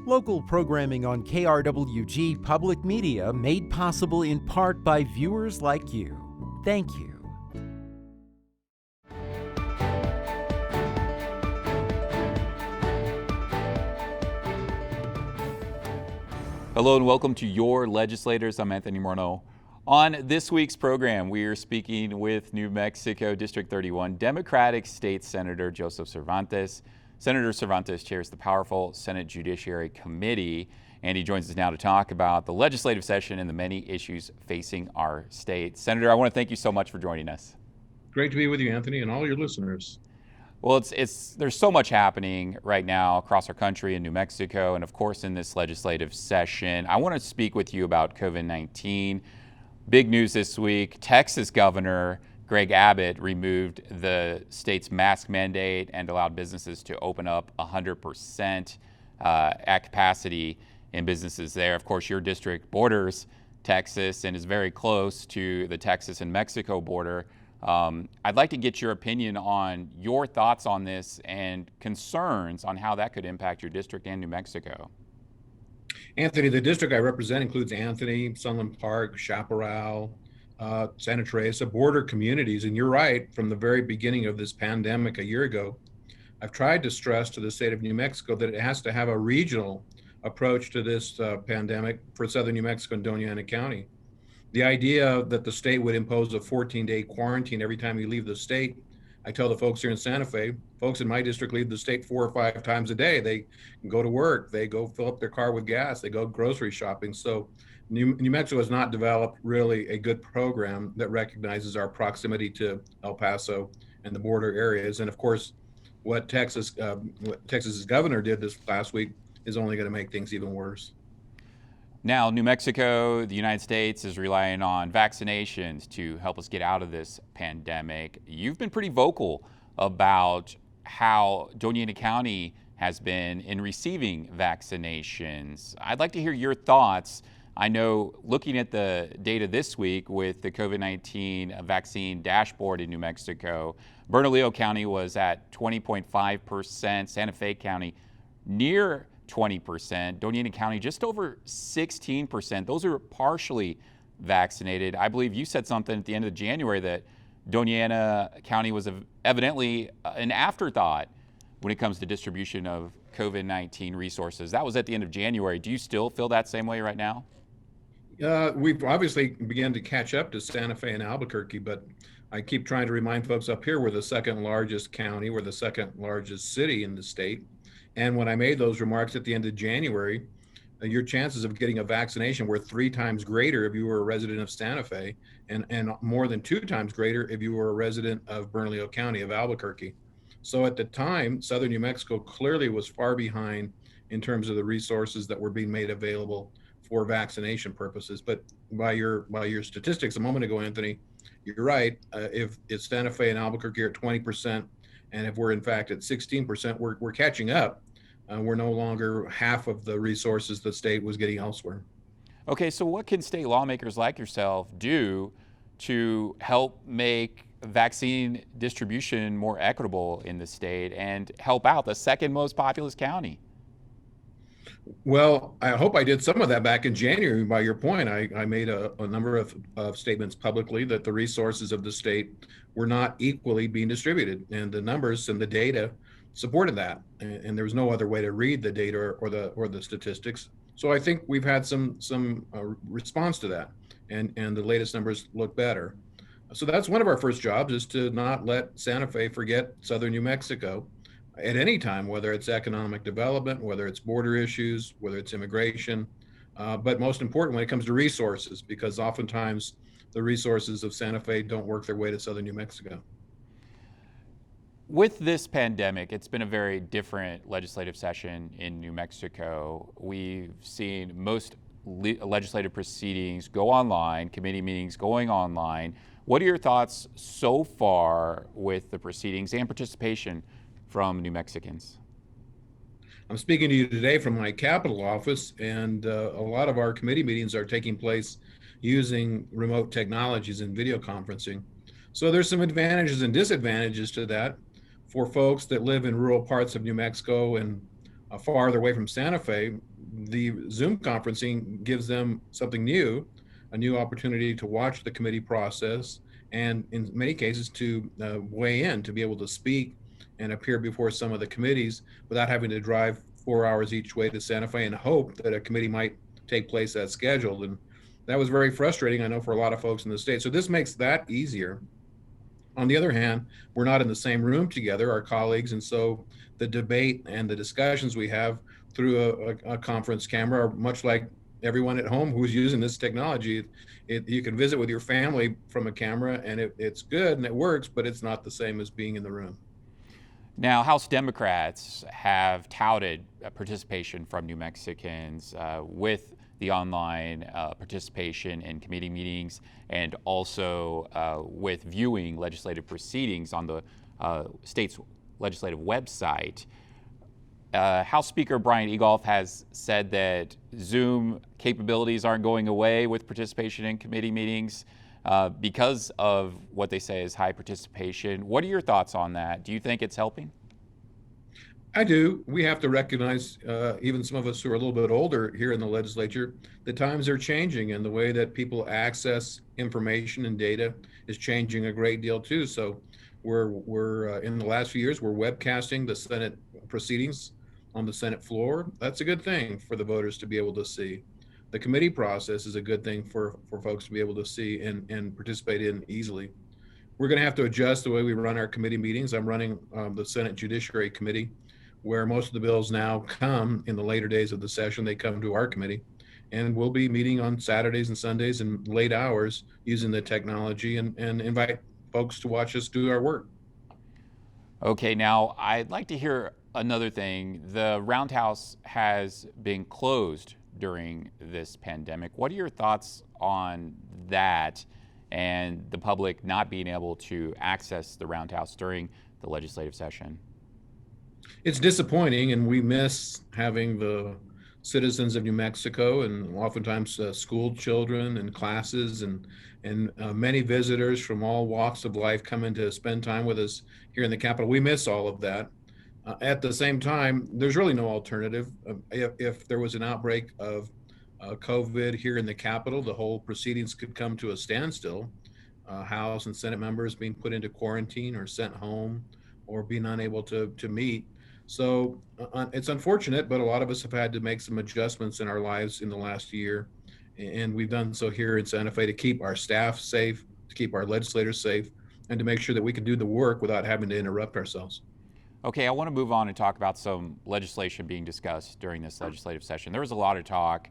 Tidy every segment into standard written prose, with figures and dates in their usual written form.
Local programming on KRWG Public Media made possible in part by viewers like you. Thank you. Hello and welcome to Your Legislators. I'm Anthony Morneau. On this week's program, we are speaking with New Mexico District 31 Democratic State Senator Joseph Cervantes. Senator Cervantes chairs the powerful Senate Judiciary Committee, and he joins us now to talk about the legislative session and the many issues facing our state. Senator, I want to thank you so much for joining us. Great to be with you, Anthony, and all your listeners. Well, there's so much happening right now across our country in New Mexico, and of course in this legislative session. I want to speak with you about COVID-19. Big news this week, Texas Governor Greg Abbott removed the state's mask mandate and allowed businesses to open up 100% at capacity in businesses there. Of course, your district borders Texas and is very close to the Texas and Mexico border. I'd like to get your opinion on your thoughts on this and concerns on how that could impact your district and New Mexico. Anthony, the district I represent includes Anthony, Sunland Park, Chaparral, Santa Teresa, border communities. And you're right, from the very beginning of this pandemic a year ago, I've tried to stress to the state of New Mexico that it has to have a regional approach to this pandemic for southern New Mexico and Doña Ana County. The idea that the state would impose a 14-day quarantine every time you leave the state, I tell the folks here in Santa Fe, folks in my district leave the state 4 or 5 times a day. They go to work, they go fill up their car with gas, they go grocery shopping. So New Mexico has not developed really a good program that recognizes our proximity to El Paso and the border areas. And of course, what Texas's governor did this last week is only going to make things even worse. Now, New Mexico, the United States, is relying on vaccinations to help us get out of this pandemic. You've been pretty vocal about how Doña Ana County has been in receiving vaccinations. I'd like to hear your thoughts. I know looking at the data this week with the COVID-19 vaccine dashboard in New Mexico, Bernalillo County was at 20.5%, Santa Fe County near 20%, Doña Ana County just over 16%. Those are partially vaccinated. I believe you said something at the end of January that Doña Ana County was evidently an afterthought when it comes to distribution of COVID-19 resources. That was at the end of January. Do you still feel that same way right now? We've obviously begun to catch up to Santa Fe and Albuquerque, but I keep trying to remind folks up here we're the second largest county, we're the second largest city in the state. And when I made those remarks at the end of January, your chances of getting a vaccination were 3 times greater if you were a resident of Santa Fe and more than 2 times greater if you were a resident of Bernalillo County of Albuquerque. So at the time, southern New Mexico clearly was far behind in terms of the resources that were being made available for vaccination purposes. But by your statistics a moment ago, Anthony, you're right. If it's Santa Fe and Albuquerque are at 20%, and if we're in fact at 16%, we're catching up. We're no longer half of the resources the state was getting elsewhere. Okay, so what can state lawmakers like yourself do to help make vaccine distribution more equitable in the state and help out the second most populous county? Well, I hope I did some of that back in January. By your point, I made a number of statements publicly that the resources of the state were not equally being distributed, and the numbers and the data supported that. And there was no other way to read the data or the statistics. So I think we've had some response to that, and the latest numbers look better. So that's one of our first jobs, is to not let Santa Fe forget southern New Mexico at any time, whether it's economic development, whether it's border issues, whether it's immigration, but most important when it comes to resources, because oftentimes the resources of Santa Fe don't work their way to southern New Mexico. With this pandemic, it's been a very different legislative session in New Mexico. We've seen most legislative proceedings go online, committee meetings going online. What are your thoughts so far with the proceedings and participation from New Mexicans? I'm speaking to you today from my Capitol office, and a lot of our committee meetings are taking place using remote technologies and video conferencing. So there's some advantages and disadvantages to that. For folks that live in rural parts of New Mexico and farther away from Santa Fe, the Zoom conferencing gives them something new, a new opportunity to watch the committee process, and in many cases to weigh in, to be able to speak and appear before some of the committees without having to drive 4 hours each way to Santa Fe and hope that a committee might take place as scheduled. And that was very frustrating, I know, for a lot of folks in the state. So this makes that easier. On the other hand, we're not in the same room together, our colleagues, and so the debate and the discussions we have through a conference camera are much like everyone at home who's using this technology. You can visit with your family from a camera, and it's good and it works, but it's not the same as being in the room. Now, House Democrats have touted participation from New Mexicans with the online participation in committee meetings and also with viewing legislative proceedings on the state's legislative website. House Speaker Brian Egolf has said that Zoom capabilities aren't going away with participation in committee meetings because of what they say is high participation. What are your thoughts on that? Do you think it's helping? I do. We have to recognize, even some of us who are a little bit older here in the legislature, the times are changing and the way that people access information and data is changing a great deal too. So we're in the last few years, we're webcasting the Senate proceedings on the Senate floor. That's a good thing for the voters to be able to see. The committee process is a good thing for folks to be able to see and participate in easily. We're going to have to adjust the way we run our committee meetings. I'm running the Senate Judiciary Committee, where most of the bills now come in the later days of the session. They come to our committee, and we'll be meeting on Saturdays and Sundays in late hours using the technology and invite folks to watch us do our work. Okay, now I'd like to hear another thing. The Roundhouse has been closed during this pandemic. What are your thoughts on that and the public not being able to access the Roundhouse during the legislative session? It's disappointing, and we miss having the citizens of New Mexico and oftentimes school children and classes and many visitors from all walks of life coming to spend time with us here in the Capitol. We miss all of that. At the same time, there's really no alternative. If there was an outbreak of COVID here in the Capitol, the whole proceedings could come to a standstill. House and Senate members being put into quarantine or sent home or being unable to meet. So it's unfortunate, but a lot of us have had to make some adjustments in our lives in the last year. And we've done so here in Santa Fe to keep our staff safe, to keep our legislators safe, and to make sure that we can do the work without having to interrupt ourselves. Okay, I want to move on and talk about some legislation being discussed during this legislative session. There was a lot of talk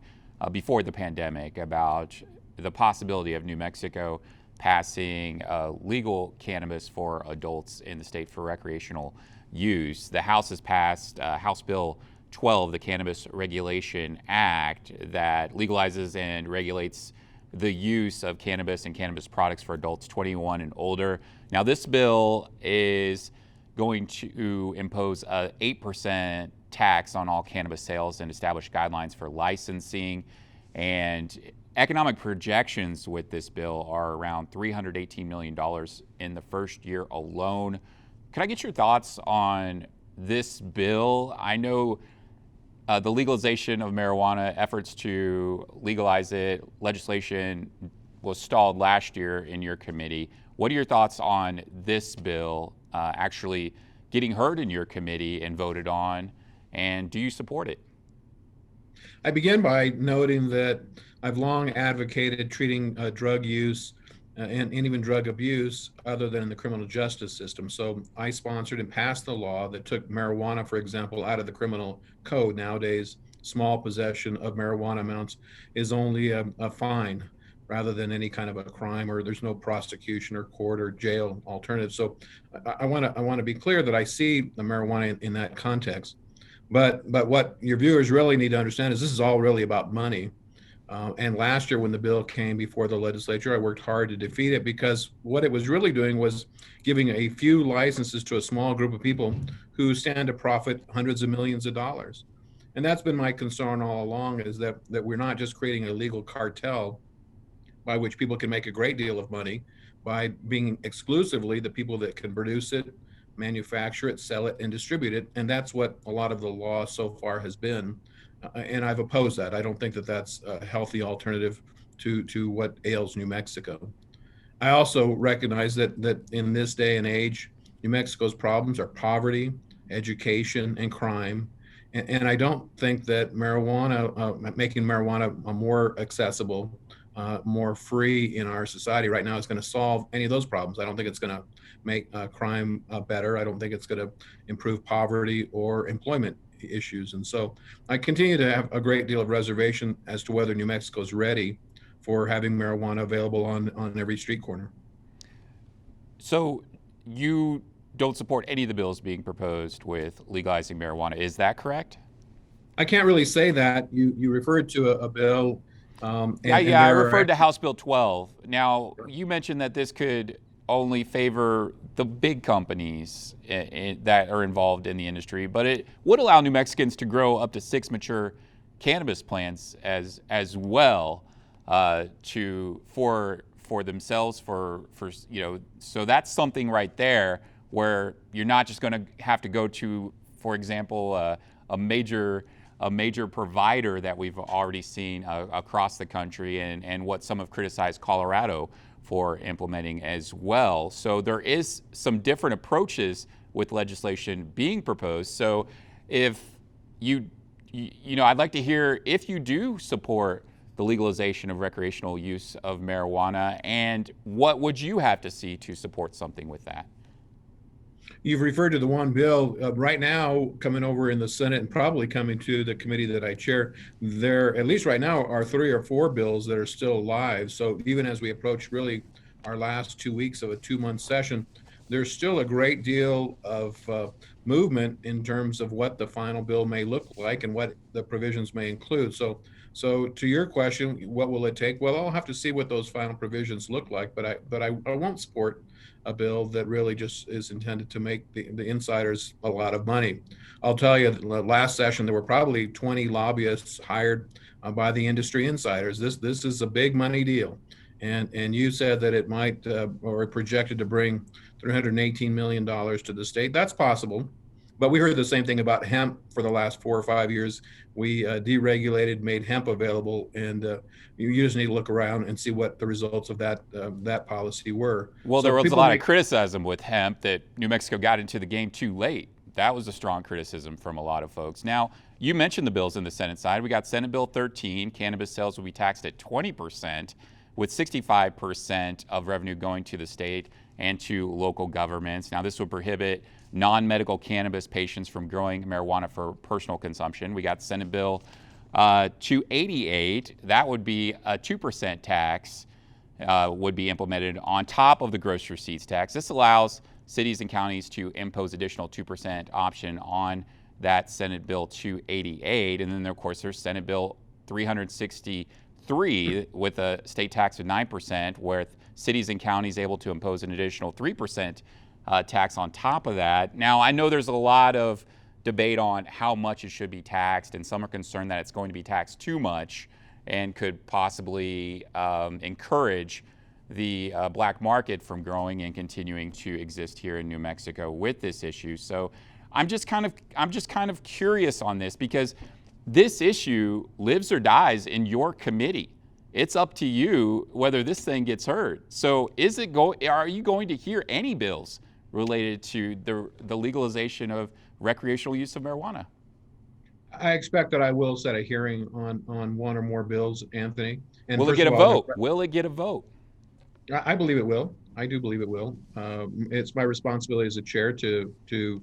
before the pandemic about the possibility of New Mexico passing legal cannabis for adults in the state for recreational use. The House has passed House Bill 12, the Cannabis Regulation Act, that legalizes and regulates the use of cannabis and cannabis products for adults 21 and older. Now, this bill is going to impose a 8% tax on all cannabis sales and establish guidelines for licensing. And economic projections with this bill are around $318 million in the first year alone. Can I get your thoughts on this bill? I know the legalization of marijuana, efforts to legalize it, legislation was stalled last year in your committee. What are your thoughts on this bill actually getting heard in your committee and voted on, and do you support it? I begin by noting that I've long advocated treating drug use and even drug abuse other than in the criminal justice system. So I sponsored and passed the law that took marijuana, for example, out of the criminal code. Nowadays, small possession of marijuana amounts is only a fine rather than any kind of a crime, or there's no prosecution or court or jail alternative. So I want to be clear that I see the marijuana in that context. But what your viewers really need to understand is this is all really about money. And last year when the bill came before the legislature, I worked hard to defeat it because what it was really doing was giving a few licenses to a small group of people who stand to profit hundreds of millions of dollars. And that's been my concern all along, is that we're not just creating a legal cartel by which people can make a great deal of money by being exclusively the people that can produce it, manufacture it, sell it, and distribute it. And that's what a lot of the law so far has been. And I've opposed that. I don't think that that's a healthy alternative to what ails New Mexico. I also recognize that in this day and age, New Mexico's problems are poverty, education, and crime. And I don't think that making marijuana more accessible, more free in our society right now is going to solve any of those problems. I don't think it's going to make crime better. I don't think it's going to improve poverty or employment issues. And so I continue to have a great deal of reservation as to whether New Mexico is ready for having marijuana available on every street corner. So you don't support any of the bills being proposed with legalizing marijuana, is that correct? I can't really say that. You referred to a bill. I referred to House Bill 12. Now, you mentioned that this could only favor the big companies that are involved in the industry, but it would allow New Mexicans to grow up to 6 mature cannabis plants as well for themselves for so that's something right there where you're not just going to have to go to, for example, a major provider that we've already seen across the country and what some have criticized Colorado for implementing as well. So there is some different approaches with legislation being proposed. So if I'd like to hear if you do support the legalization of recreational use of marijuana, and what would you have to see to support something with that? You've referred to the one bill right now coming over in the Senate and probably coming to the committee that I chair. There, at least right now, are 3 or 4 bills that are still live. So even as we approach really our last 2 weeks of a 2-month session, there's still a great deal of movement in terms of what the final bill may look like and what the provisions may include. So to your question, what will it take? Well, I'll have to see what those final provisions look like, but I won't support a bill that really just is intended to make the insiders a lot of money. I'll tell you, the last session, there were probably 20 lobbyists hired by the industry insiders. This is a big money deal. And you said that it might, or projected to bring $318 million to the state. That's possible. But we heard the same thing about hemp for the last 4 or 5 years. We deregulated, made hemp available, and you just need to look around and see what the results of that policy were. Well, there was a lot of criticism with hemp that New Mexico got into the game too late. That was a strong criticism from a lot of folks. Now, you mentioned the bills in the Senate side. We got Senate Bill 13. Cannabis sales will be taxed at 20%, with 65% of revenue going to the state and to local governments. Now, this would prohibit non-medical cannabis patients from growing marijuana for personal consumption. We got Senate Bill 288. That would be a 2% tax would be implemented on top of the gross receipts tax. This allows cities and counties to impose additional 2% option on that Senate Bill 288. And then, of course, there's Senate Bill 363 with a state tax of 9%, where cities and counties able to impose an additional 3% tax on top of that. Now, I know there's a lot of debate on how much it should be taxed, and some are concerned that it's going to be taxed too much and could possibly encourage the black market from growing and continuing to exist here in New Mexico with this issue. So I'm just kind of curious on this, because this issue lives or dies in your committee. It's up to you whether this thing gets heard. So are you going to hear any bills related to the legalization of recreational use of marijuana? I expect that I will set a hearing on 1 or more bills, Anthony. And will it get a vote? Will it get a vote? I believe it will. I do believe it will. It's my responsibility as a chair to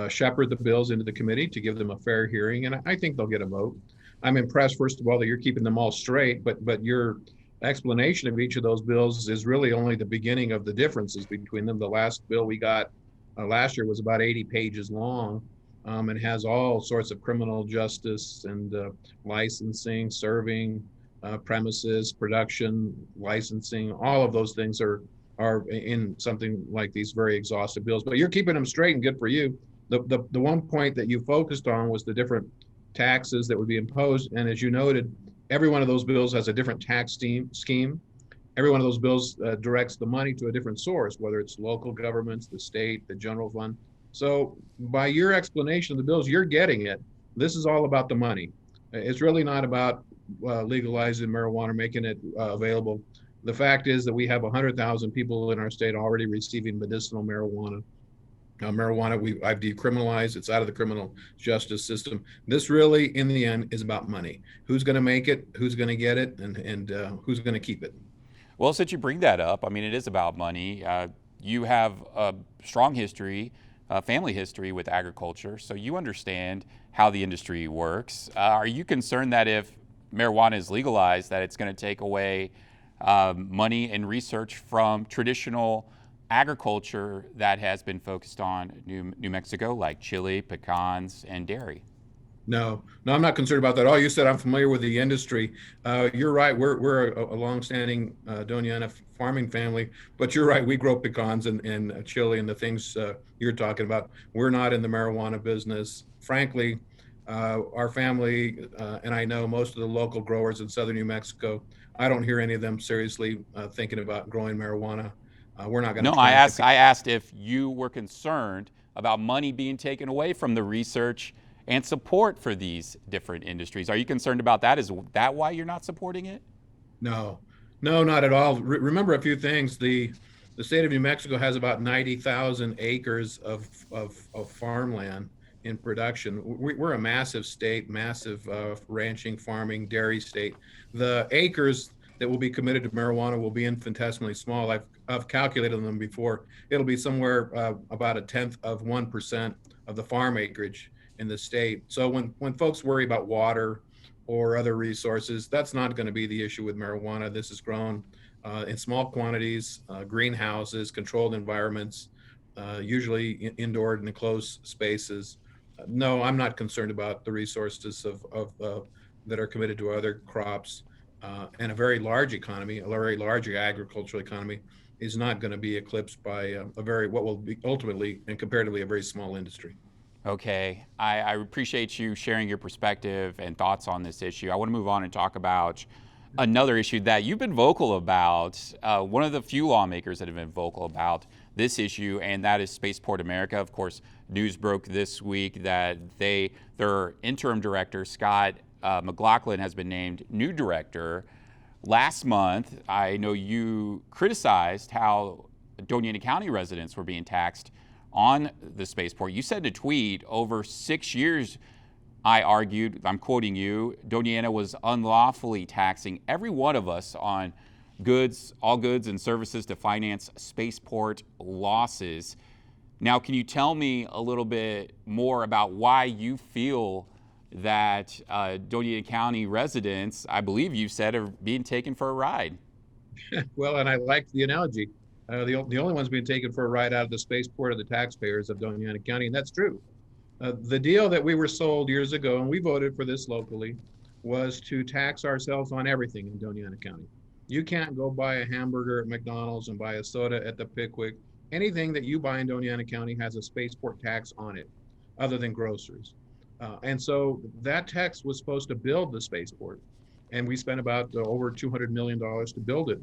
shepherd the bills into the committee, to give them a fair hearing, and I think they'll get a vote. I'm impressed, first of all, that you're keeping them all straight, but your explanation of each of those bills is really only the beginning of the differences between them. The last bill we got last year was about 80 pages long, and has all sorts of criminal justice and licensing, serving, premises, production, licensing. All of those things are in something like these very exhaustive bills. But you're keeping them straight, and good for you. The one point that you focused on was the different taxes that would be imposed. And as you noted, every one of those bills has a different tax scheme. Every one of those bills directs the money to a different source, whether it's local governments, the state, the general fund. So by your explanation of the bills, you're getting it. This is all about the money. It's really not about legalizing marijuana, making it available. The fact is that we have 100,000 people in our state already receiving medicinal marijuana. I've decriminalized. It's out of the criminal justice system. This really, in the end, is about money. Who's going to make it? Who's going to get it? And who's going to keep it? Well, since you bring that up, I mean, it is about money. You have a strong history, family history with agriculture, so you understand how the industry works. Are you concerned that if marijuana is legalized, that it's going to take away money and research from traditional agriculture that has been focused on New Mexico, like chili, pecans, and dairy? No, no, I'm not concerned about that at all. You said I'm familiar with the industry. You're right. We're a longstanding Doña Ana farming family, but you're right. We grow pecans and chili and the things you're talking about. We're not in the marijuana business. Frankly, our family and I know most of the local growers in southern New Mexico. I don't hear any of them seriously thinking about growing marijuana. We're not going to No, try to. I asked if you were concerned about money being taken away from the research and support for these different industries. Are you concerned about that? Is that why you're not supporting it? No, no, not at all. Remember a few things. The state of New Mexico has about 90,000 acres of farmland in production. We're a massive state, massive ranching, farming, dairy state. The acres that will be committed to marijuana will be infinitesimally small. I've calculated them before. It'll be somewhere about a tenth of 1% of the farm acreage in the state. So when folks worry about water or other resources, that's not going to be the issue with marijuana. This is grown in small quantities, greenhouses, controlled environments, usually indoor and enclosed spaces. No, I'm not concerned about the resources of that are committed to other crops. And a very large economy, a very large agricultural economy, is not going to be eclipsed by what will be ultimately and comparatively a very small industry. Okay, I appreciate you sharing your perspective and thoughts on this issue. I want to move on and talk about another issue that you've been vocal about, one of the few lawmakers that have been vocal about this issue, and that is Spaceport America. Of course, news broke this week that their interim director, Scott McLaughlin, has been named new director. Last month, I know you criticized how Doña Ana County residents were being taxed on the spaceport. You said in a tweet, over 6 years, I argued, I'm quoting you, Doña Ana was unlawfully taxing every one of us on goods, all goods and services to finance spaceport losses. Now, can you tell me a little bit more about why you feel that Doña Ana County residents, I believe you said, are being taken for a ride? Well, and I like the analogy. The only ones being taken for a ride out of the spaceport are the taxpayers of Doña Ana County, and that's true. The deal that we were sold years ago, and we voted for this locally, was to tax ourselves on everything in Doña Ana County. You can't go buy a hamburger at McDonald's and buy a soda at the Pickwick. Anything that you buy in Doña Ana County has a spaceport tax on it, other than groceries. And so that tax was supposed to build the spaceport, and we spent about over $200 million to build it.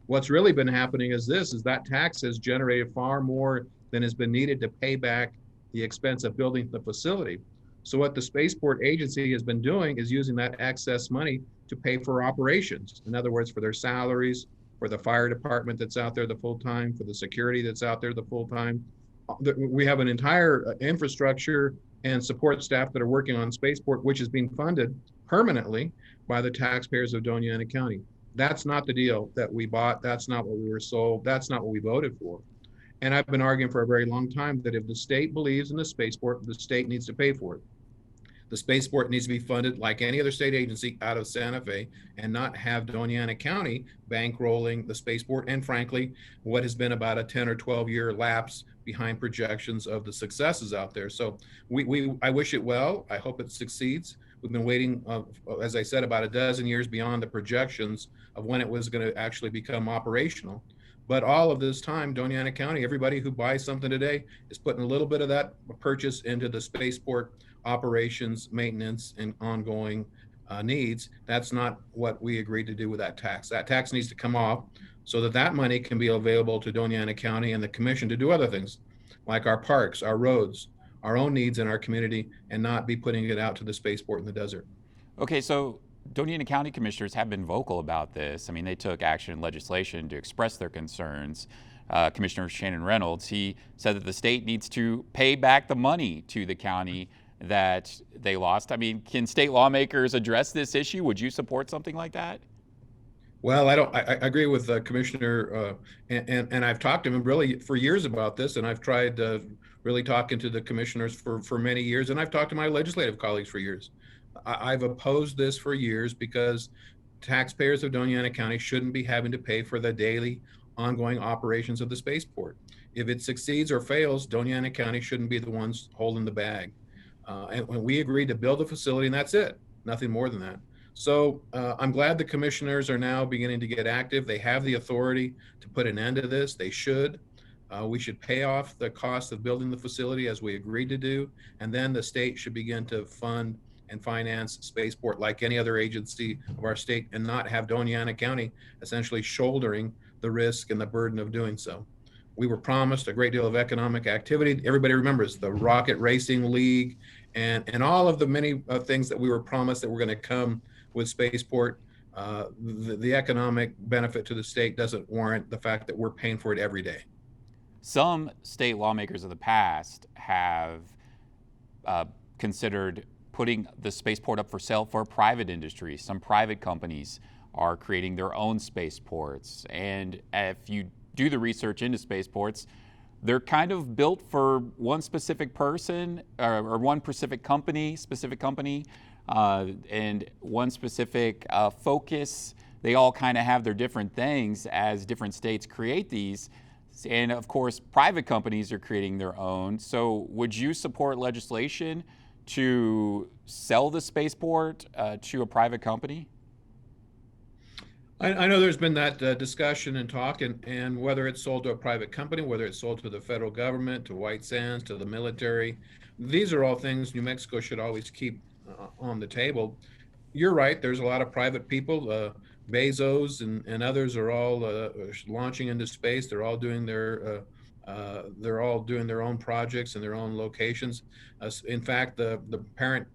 What's really been happening is that tax has generated far more than has been needed to pay back the expense of building the facility. So what the Spaceport Agency has been doing is using that excess money to pay for operations. In other words, for their salaries, for the fire department that's out there the full time, for the security that's out there the full time. We have an entire infrastructure and support staff that are working on Spaceport, which is being funded permanently by the taxpayers of Doña Ana County. That's not the deal that we bought. That's not what we were sold. That's not what we voted for. And I've been arguing for a very long time that if the state believes in the spaceport, the state needs to pay for it. The spaceport needs to be funded like any other state agency out of Santa Fe and not have Doña Ana County bankrolling the spaceport. And frankly, what has been about a 10 or 12 year lapse behind projections of the successes out there. So I wish it well. I hope it succeeds. We've been waiting, as I said, about a dozen years beyond the projections of when it was going to actually become operational. But all of this time, Doña Ana County, everybody who buys something today is putting a little bit of that purchase into the spaceport operations, maintenance, and ongoing needs. That's not what we agreed to do with that tax. That tax needs to come off so that that money can be available to Doña Ana County and the commission to do other things. like our parks, our roads, our own needs in our community, and not be putting it out to the spaceport in the desert. Okay, so Doñana County commissioners have been vocal about this. I mean, they took action in legislation to express their concerns. Commissioner Shannon Reynolds, he said that the state needs to pay back the money to the county that they lost. I mean, can state lawmakers address this issue? Would you support something like that? Well, I agree with Commissioner, and I've talked to him really for years about this, and I've tried really talking to the commissioners for many years, and I've talked to my legislative colleagues for years. I've opposed this for years because taxpayers of Doñana County shouldn't be having to pay for the daily ongoing operations of the spaceport. If it succeeds or fails, Doñana County shouldn't be the ones holding the bag. And when we agreed to build a facility, and that's it, nothing more than that. So I'm glad the commissioners are now beginning to get active. They have the authority to put an end to this. They should. We should pay off the cost of building the facility as we agreed to do, and then the state should begin to fund and finance Spaceport like any other agency of our state, and not have Doñana County essentially shouldering the risk and the burden of doing so. We were promised a great deal of economic activity. Everybody remembers the Rocket Racing League and all of the many things that we were promised that were going to come with Spaceport. The economic benefit to the state doesn't warrant the fact that we're paying for it every day. Some state lawmakers of the past have considered putting the spaceport up for sale for private industry. Some private companies are creating their own spaceports. And if you do the research into spaceports, they're kind of built for one specific person or one specific company, and one specific focus. They all kind of have their different things as different states create these. And of course, private companies are creating their own. So would you support legislation to sell the spaceport to a private company? I know there's been that discussion and talk, and whether it's sold to a private company, whether it's sold to the federal government, to White Sands, to the military, these are all things New Mexico should always keep on the table. You're right, there's a lot of private people. Bezos and others are all launching into space. They're all doing their own projects in their own locations. In fact, the parent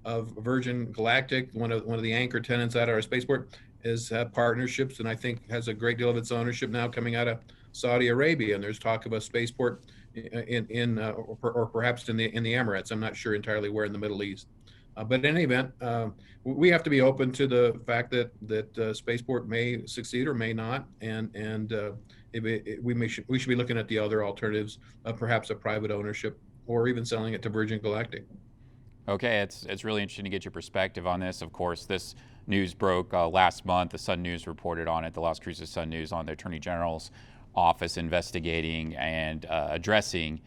of Virgin Galactic, one of the anchor tenants out of our spaceport, is partnerships, and I think has a great deal of its ownership now coming out of Saudi Arabia. And there's talk of a spaceport or perhaps in the Emirates. I'm not sure entirely where in the Middle East. But in any event, we have to be open to the fact that Spaceport may succeed or may not, and we should be looking at the other alternatives, perhaps a private ownership or even selling it to Virgin Galactic. Okay, it's really interesting to get your perspective on this. Of course, this news broke last month. The Sun News reported on it. The Las Cruces Sun News on the Attorney General's office investigating and addressing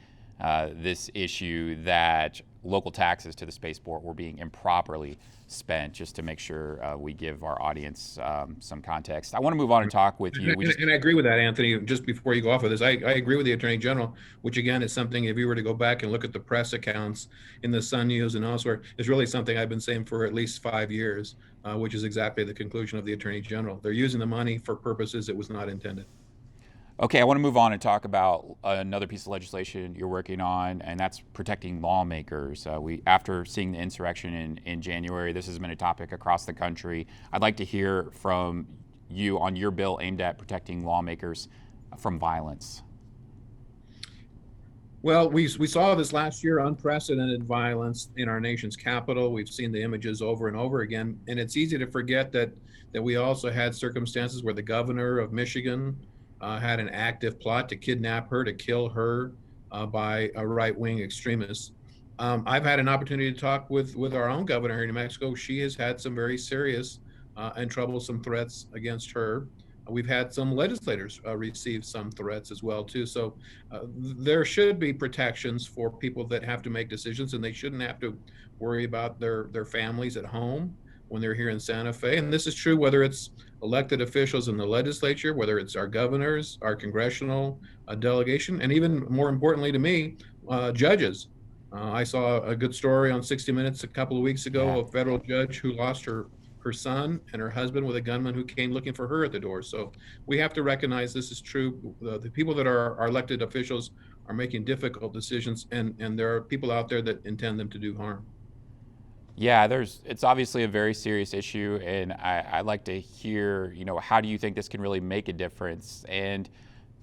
this issue that local taxes to the spaceport were being improperly spent, just to make sure we give our audience some context. I want to move on and talk with you. And I agree with that, Anthony. Just before you go off of this, I agree with the Attorney General, which again is something, if you were to go back and look at the press accounts in the Sun News and elsewhere, is really something I've been saying for at least 5 years, which is exactly the conclusion of the Attorney General. They're using the money for purposes it was not intended. Okay, I want to move on and talk about another piece of legislation you're working on, and that's protecting lawmakers. After seeing the insurrection in January, this has been a topic across the country. I'd like to hear from you on your bill aimed at protecting lawmakers from violence. Well, we saw this last year, unprecedented violence in our nation's capital. We've seen the images over and over again, and it's easy to forget that we also had circumstances where the governor of Michigan had an active plot to kidnap her, to kill her by a right-wing extremist. I've had an opportunity to talk with our own governor here in New Mexico. She has had some very serious and troublesome threats against her. We've had some legislators receive some threats as well too. So there should be protections for people that have to make decisions, and they shouldn't have to worry about their families at home when they're here in Santa Fe. And this is true whether it's elected officials in the legislature, whether it's our governors, our congressional delegation, and even more importantly to me, judges. I saw a good story on 60 Minutes a couple of weeks ago, a federal judge who lost her son and her husband with a gunman who came looking for her at the door. So we have to recognize this is true. The people that are our elected officials are making difficult decisions, and there are people out there that intend them to do harm. Yeah, it's obviously a very serious issue, and I'd like to hear, how do you think this can really make a difference, and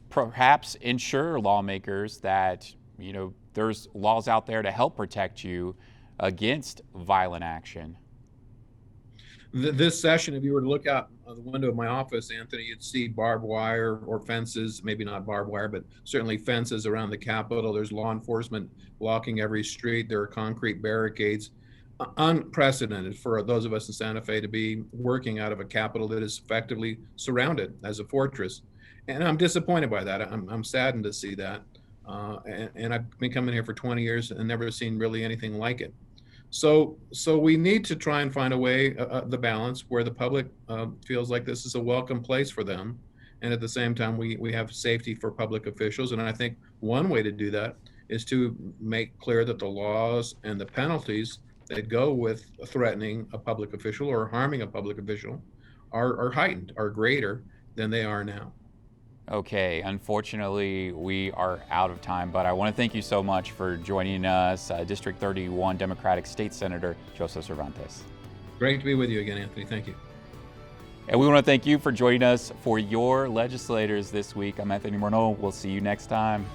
perhaps ensure lawmakers that, there's laws out there to help protect you against violent action. This session, if you were to look out the window of my office, Anthony, you'd see barbed wire or fences, maybe not barbed wire, but certainly fences around the Capitol. There's law enforcement blocking every street. There are concrete barricades. Unprecedented for those of us in Santa Fe to be working out of a Capitol that is effectively surrounded as a fortress. And I'm disappointed by that. I'm saddened to see that. And I've been coming here for 20 years and never seen really anything like it. So we need to try and find a way, the balance where the public feels like this is a welcome place for them. And at the same time, we have safety for public officials. And I think one way to do that is to make clear that the laws and the penalties that go with threatening a public official or harming a public official are heightened, are greater than they are now. Okay, unfortunately, we are out of time, but I want to thank you so much for joining us, District 31 Democratic State Senator Joseph Cervantes. Great to be with you again, Anthony. Thank you. And we want to thank you for joining us for your Legislators this week. I'm Anthony Morneau. We'll see you next time.